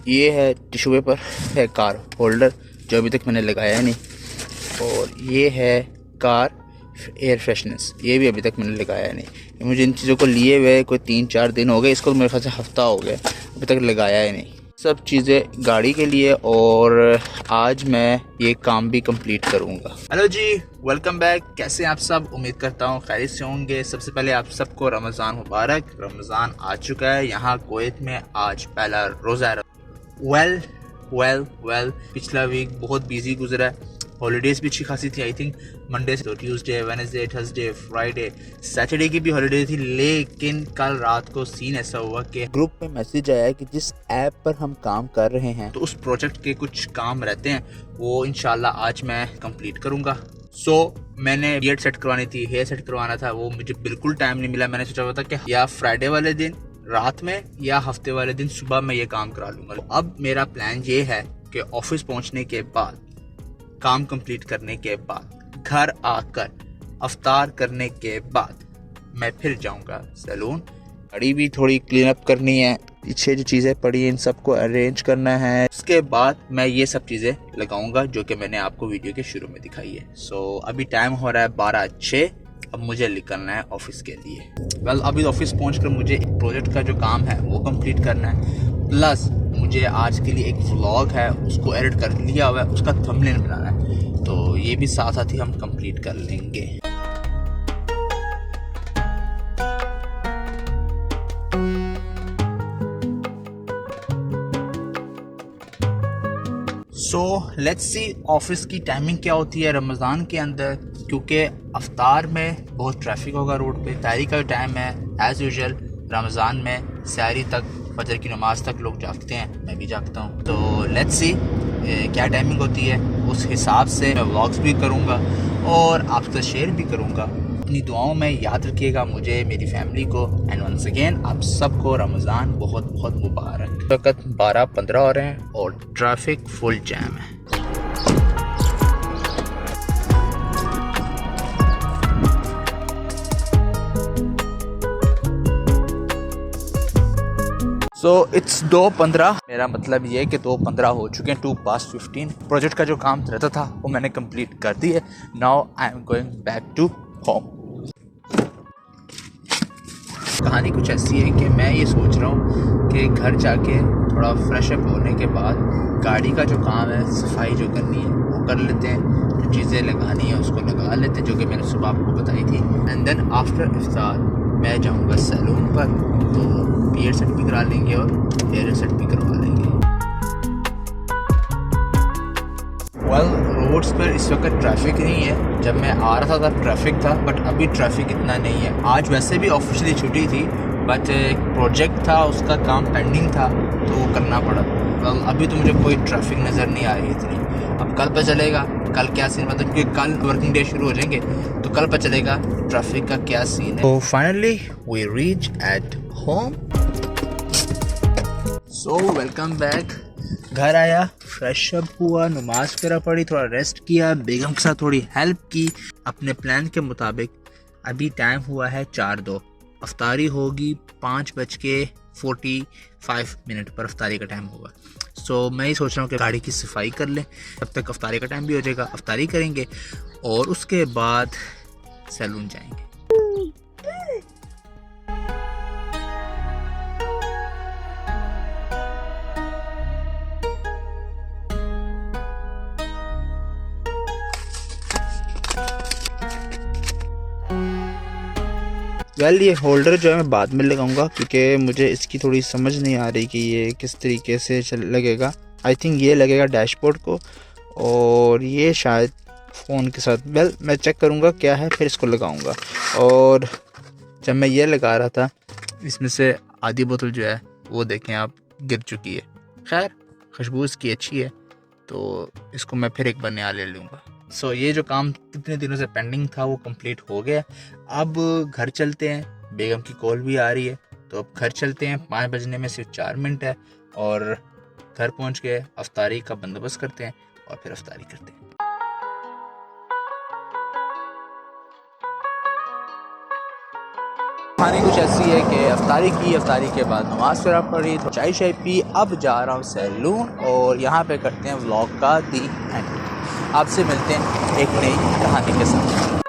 ये है tissue paper, है कार होल्डर जो अभी तक मैंने लगाया नहीं, और ये है कार एयर फ्रेशनेस, ये भी अभी तक मैंने लगाया नहीं। मुझे इन चीज़ों को लिए हुए कोई 3-4 दिन हो गए, इसको मेरे ख्याल से हफ्ता हो गया, अभी तक लगाया ही नहीं। सब चीज़ें गाड़ी के लिए, और आज मैं ये काम भी कंप्लीट करूँगा। हेलो जी, वेलकम बैक। कैसे हैं आप सब? उम्मीद करता हूँ खैरियत से होंगे। सबसे पहले आप सबको रमज़ान मुबारक। रमज़ान आ चुका है, यहाँ कुवैत में आज पहला रोज़ा है। वेल पिछला वीक बहुत बिजी गुजरा है। हॉलीडेज़ भी अच्छी खासी थी। आई थिंक मंडे से Tuesday, Wednesday, Thursday, Friday, Saturday की भी हॉलीडे थी। लेकिन कल रात को सीन ऐसा हुआ कि ग्रुप में मैसेज आया कि जिस ऐप पर हम काम कर रहे हैं तो उस प्रोजेक्ट के कुछ काम रहते हैं, वो इंशाल्लाह आज मैं कंप्लीट करूँगा। मैंने बियर्ड सेट करवानी थी, हेयर सेट करवाना था, वो मुझे बिल्कुल टाइम नहीं मिला। मैंने सोचा हुआ था कि या फ्राइडे वाले दिन रात में या हफ्ते वाले दिन सुबह मैं ये काम करा लूँगा। अब मेरा प्लान ये है कि ऑफिस पहुँचने के बाद, काम कंप्लीट करने के बाद, घर आकर अफ्तार करने के बाद मैं फिर जाऊंगा सैलून। गाड़ी भी थोड़ी क्लीन अप करनी है, पीछे जो चीज़ें पड़ी हैं इन सबको अरेंज करना है। उसके बाद मैं ये सब चीज़ें लगाऊंगा जो कि मैंने आपको वीडियो के शुरू में दिखाई है। अभी टाइम हो रहा है 12:06। अब मुझे निकलना है ऑफिस के लिए। अभी ऑफिस पहुंचकर मुझे प्रोजेक्ट का जो काम है वो कंप्लीट करना है, प्लस मुझे आज के लिए एक व्लॉग है उसको एडिट कर लिया हुआ है, उसका थंबनेल बनाना है, तो ये भी साथ साथ ही हम कंप्लीट कर लेंगे। लेट्स सी ऑफिस की टाइमिंग क्या होती है रमज़ान के अंदर, क्योंकि अफ्तार में बहुत ट्रैफिक होगा रोड पे। तारी का टाइम है एज़ यूजुअल रमज़ान में, सहरी तक, फजर की नमाज तक लोग जागते हैं, मैं भी जागता हूँ। तो लेट्स सी क्या टाइमिंग होती है, उस हिसाब से मैं व्लॉग्स भी करूँगा और आपसे शेयर भी करूँगा। अपनी दुआओं में याद रखिएगा मुझे, मेरी फैमिली को, एंड वंस अगेन आप सबको रमज़ान बहुत बहुत मुबारक। वक्त 12:15 हो रहे हैं और ट्रैफिक फुल जैम है। इट्स 2:15, मेरा मतलब ये है कि 2:15 हो चुके हैं, 2:15। प्रोजेक्ट का जो काम रहता था वो मैंने कंप्लीट कर दी है। Now I am going back to home. कहानी कुछ ऐसी है कि मैं ये सोच रहा हूँ कि घर जाके थोड़ा फ्रेश अप होने के बाद गाड़ी का जो काम है, सफाई जो करनी है वो कर लेते हैं, जो चीज़ें लगानी है उसको लगा लेते हैं, जो कि मैंने सुबह आपको बताई थी। एंड देन आफ्टर इफ्तार मैं जाऊँगा सैलून पर, तो बियर्ड सेट भी करा लेंगे और हेयर सेट भी करवा लेंगे। रोड्स पर इस वक्त ट्रैफिक नहीं है, जब मैं आ रहा था तब ट्रैफिक था, बट अभी ट्रैफिक इतना नहीं है। आज वैसे भी ऑफिशियली छुट्टी थी, बट एक प्रोजेक्ट था उसका काम पेंडिंग था तो वो करना पड़ा। अभी तो मुझे कोई ट्रैफिक नज़र नहीं आ रही इतनी। अब कल पता चलेगा कल क्या सीन, मतलब क्योंकि कल वर्किंग डे शुरू हो जाएंगे तो कल पता चलेगा ट्रैफिक का क्या सीन है। तो finally we reach at home. Welcome back. घर आया, फ्रेश अप हुआ, नमाज वगैरह पढ़ी, थोड़ा रेस्ट किया, बेगम के साथ थोड़ी हेल्प की अपने प्लान के मुताबिक। अभी टाइम हुआ है 4:02, अफ्तारी होगी 5:45 पर अफ्तारी का टाइम होगा। मैं ही सोच रहा हूँ कि गाड़ी की सफाई कर लें, तब तक अफ्तारी का टाइम भी हो जाएगा। अफ्तारी करेंगे और उसके बाद सैलून जाएंगे। ये होल्डर जो है मैं बाद में लगाऊंगा, क्योंकि मुझे इसकी थोड़ी समझ नहीं आ रही कि ये किस तरीके से लगेगा। आई थिंक ये लगेगा डैशबोर्ड को, और ये शायद फ़ोन के साथ। मैं चेक करूंगा क्या है, फिर इसको लगाऊंगा। और जब मैं ये लगा रहा था, इसमें से आधी बोतल जो है वो देखें आप गिर चुकी है। खैर खुशबू इसकी अच्छी है, तो इसको मैं फिर एक बार नया ले लूँगा। ये जो काम कितने दिनों से पेंडिंग था वो कंप्लीट हो गया। अब घर चलते हैं, बेगम की कॉल भी आ रही है, तो अब घर चलते हैं। 5 बजने में सिर्फ 4 मिनट है, और घर पहुंच के अफ्तारी का बंदोबस्त करते हैं और फिर अफ्तारी करते हैं। कहानी कुछ ऐसी है कि अफ्तारी की, अफ्तारी के बाद नमाज़ वगैरह पढ़ी, तो चाय शाय पी, अब जा रहा हूँ सैलून और यहाँ पे करते हैं व्लॉग का दी एंड। आपसे मिलते हैं एक नई कहानी के साथ।